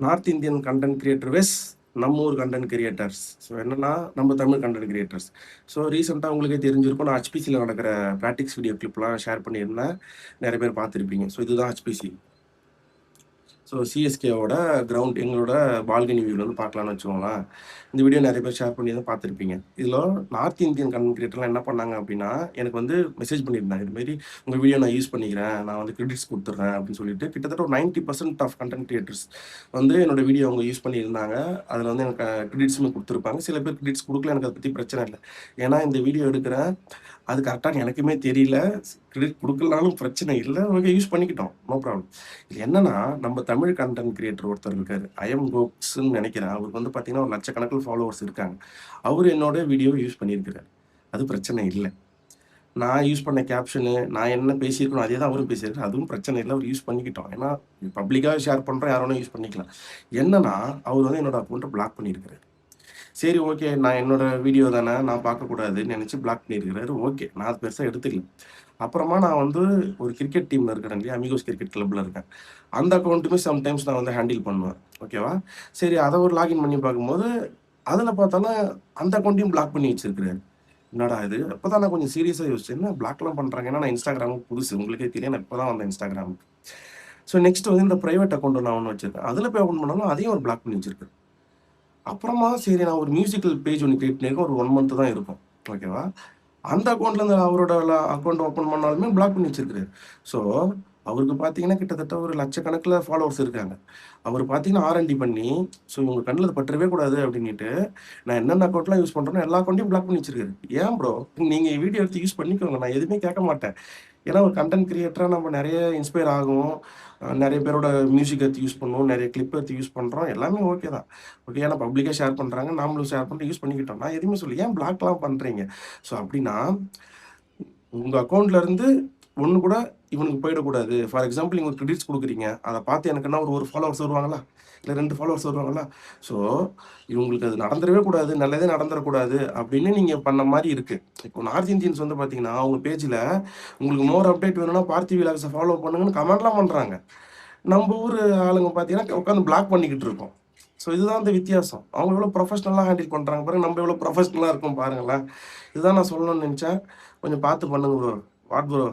North Indian content creator வெஸ் நம்ம ஊர் content creators. So என்னன்னா நம்ம தமிழ் கண்டென்ட் கிரியேட்டர்ஸ். ஸோ ரீசெண்டாக உங்களுக்கே தெரிஞ்சிருக்கும், நான் ஹெச்பிசியில் நடக்கிற ப்ராக்டிக்ஸ் வீடியோ கிளிப்லாம் ஷேர் பண்ணியிருந்தேன். நிறைய பேர் பார்த்துருப்பீங்க. ஸோ இதுதான் ஹெச்பிசி. ஸோ சிஎஸ்கேவோட கிரவுண்ட் எங்களோட பால்கனி வியூவில் வந்து பார்க்கலான்னு வச்சுக்கோங்களேன். இந்த வீடியோ நிறைய பேர் ஷேர் பண்ணி தான் பார்த்துருப்பீங்க. இதில் நார்த் இந்தியன் கண்டென்ட் கிரியேட்டர்லாம் என்ன பண்ணாங்க அப்படின்னா, எனக்கு வந்து மெசேஜ் பண்ணியிருந்தாங்க, இதுமாரி உங்கள் வீடியோ நான் யூஸ் பண்ணிக்கிறேன், நான் வந்து கிரெடிட்ஸ் கொடுத்துட்றேன் அப்படின்னு சொல்லிட்டு கிட்டத்தட்ட ஒரு 90% ஆஃப் கண்டென்ட் கிரியேட்டர்ஸ் வந்து என்னோட வீடியோ அவங்க யூஸ் பண்ணியிருந்தாங்க. அதில் வந்து எனக்கு கிரெடிட்ஸுமே கொடுத்துருப்பாங்க. சில பேர் கிரெடிட்ஸ் கொடுக்கல, எனக்கு அதை பற்றி பிரச்சனை இல்லை. ஏன்னா இந்த வீடியோ எடுக்கிறேன், அது கரெக்டாக எனக்குமே தெரியல. கிரெடிட் கொடுக்கலனாலும் பிரச்சனை இல்லை, ஓகே யூஸ் பண்ணிக்கிட்டோம், நோ ப்ராப்ளம். இது என்னன்னா, நம்ம தமிழ் கண்டென்ட் கிரியேட்டர் ஒருத்தர் இருக்காரு, ஐஎம் கோக்ஸ்ன்னு நினைக்கிறேன். அவருக்கு வந்து பார்த்தீங்கன்னா ஒரு லட்சக்கணக்கில் ஃபாலோவர்ஸ் இருக்காங்க. அவர் என்னோட வீடியோ யூஸ் பண்ணியிருக்கிறார். அது பிரச்சனை இல்லை. நான் யூஸ் பண்ண கேப்ஷனு, நான் என்ன பேசியிருக்கணும் அதே தான் அவரும் பேசியிருக்காரு. அதுவும் பிரச்சனை இல்லை, அவர் யூஸ் பண்ணிக்கிட்டோம். ஏன்னா பப்ளிக்காக ஷேர் பண்ணுறோம், யாரும் யூஸ் பண்ணிக்கலாம். என்னன்னா, அவர் வந்து என்னோட அக்கௌண்ட்டை பிளாக் பண்ணியிருக்கிறார். சரி ஓகே, நான் என்னோட வீடியோ தானே, நான் பார்க்கக்கூடாதுன்னு நினச்சி பிளாக் பண்ணியிருக்கிறாரு. ஓகே, நான் அது பெருசாக எடுத்துக்கல. அப்புறமா நான் வந்து ஒரு கிரிக்கெட் டீமில் இருக்கிறேன் இல்லையா, அமிகோஸ் கிரிக்கெட் கிளப்பில் இருக்கேன். அந்த அக்கௌண்ட்டுமே சம்டைம்ஸ் நான் வந்து ஹேண்டில் பண்ணுவேன். ஓகேவா? சரி, அதை ஒரு லாகின் பண்ணி பார்க்கும்போது அதில் பார்த்தாலும் அந்த அக்கௌண்ட்டையும் பிளாக் பண்ணி வச்சிருக்கிறாரு. என்னடா இது? அப்போ தான் நான் கொஞ்சம் சீரியஸாக யோசிச்சேன், என்ன பிளாக்லாம் பண்ணுறாங்க? ஏன்னா நான் இன்ஸ்டாகிராமுக்கு புதுசு, உங்களுக்கே தெரியும், நான் இப்போ தான் வந்தேன் இன்ஸ்டாகிராமுக்கு. ஸோ நெக்ஸ்ட் வந்து இந்த ப்ரைவேட் அக்கௌண்ட் நான் ஒன்று வச்சிருக்கேன். அதில் போய் ஓப்பன் பண்ணாலும் அதையும் ஒரு பிளாக் பண்ணி வச்சிருக்கேன். அப்புறமா சரி, நான் ஒரு மியூசிக்கல் பேஜ் ஒன்று கிரியேட் பண்ணியிருக்கேன். ஒரு 1 மந்த் தான் இருக்கும். ஓகேவா? அந்த அக்கௌண்ட்லேருந்து அவரோட அக்கௌண்ட் ஓப்பன் பண்ணாலுமே பிளாக் பண்ணி வச்சிருக்காரு. ஸோ அவருக்கு பார்த்தீங்கன்னா கிட்டத்தட்ட ஒரு லட்சக்கணக்கில் ஃபாலோவர்ஸ் இருக்காங்க. அவர் பார்த்தீங்கன்னா ஆர்என்டி பண்ணி, ஸோ இவங்க கண்ணில் அது பற்றவே கூடாது அப்படின்ட்டு, நான் என்னென்ன அக்கௌண்ட்லாம் யூஸ் பண்ணுறேனோ எல்லா அக்கௌண்ட்டையும் பிளாக் பண்ணி வச்சிருக்காரு. ஏன் ப்ரோ, நீங்கள் வீடியோ எடுத்து யூஸ் பண்ணிக்கோங்க, நான் எதுவுமே கேட்க மாட்டேன். ஏன்னா ஒரு கண்டென்ட் கிரியேட்டராக நம்ம நிறைய இன்ஸ்பயர் ஆகும், நிறைய பேரோட மியூசிக் எடுத்து யூஸ் பண்ணுவோம், நிறைய கிளிப் எடுத்து யூஸ் பண்ணுறோம், எல்லாமே ஓகே தான். ஓகே, ஏன்னா பப்ளிக்காக ஷேர் பண்ணுறாங்க, நாமளும் ஷேர் பண்ணிட்டு யூஸ் பண்ணிக்கிட்டோம். நான் எதுவுமே சொல்லி ஏன் பிளாக்லாம் பண்ணுறீங்க? ஸோ அப்படின்னா உங்கள் அக்கௌண்ட்லேருந்து ஒன்று கூட இவனுக்கு போயிடக்கூடாது. ஃபார் எக்ஸாம்பிள், நீங்கள் ஒரு கிரெடிட்ஸ் கொடுக்குறீங்க, அதை பார்த்து எனக்குன்னா ஒரு ஃபாலோவர்ஸ் வருவாங்களா, இல்லை 2 ஃபாலோவர்ஸ் வருவாங்களா? ஸோ இவங்களுக்கு அது நடந்துடவே கூடாது, நல்லதே நடந்துடக்கூடாது அப்படின்னு நீங்கள் பண்ண மாதிரி இருக்குது. இப்போ நார்த் இந்தியன்ஸ் வந்து பார்த்தீங்கன்னா அவங்க பேஜில் உங்களுக்கு மோர் அப்டேட் வேணும்னா பார்த்தி விலாக்ஸை ஃபாலோ பண்ணுங்கன்னு கமெண்ட்லாம் பண்ணுறாங்க. நம்ம ஊர் ஆளுங்க பார்த்தீங்கன்னா உட்காந்து பிளாக் பண்ணிக்கிட்டு இருக்கோம். ஸோ இதுதான் அந்த வித்தியாசம். அவங்க எவ்வளோ ப்ரொஃபஷ்னலாக ஹேண்டில் பண்ணுறாங்க பாருங்க, நம்ம எவ்வளோ ப்ரொஃபஷ்னலாக இருக்கோம் பாருங்களேன். இதுதான் நான் சொல்லணும்னு நினச்சேன். கொஞ்சம் பார்த்து பண்ணுங்க ப்ரோ. What bro?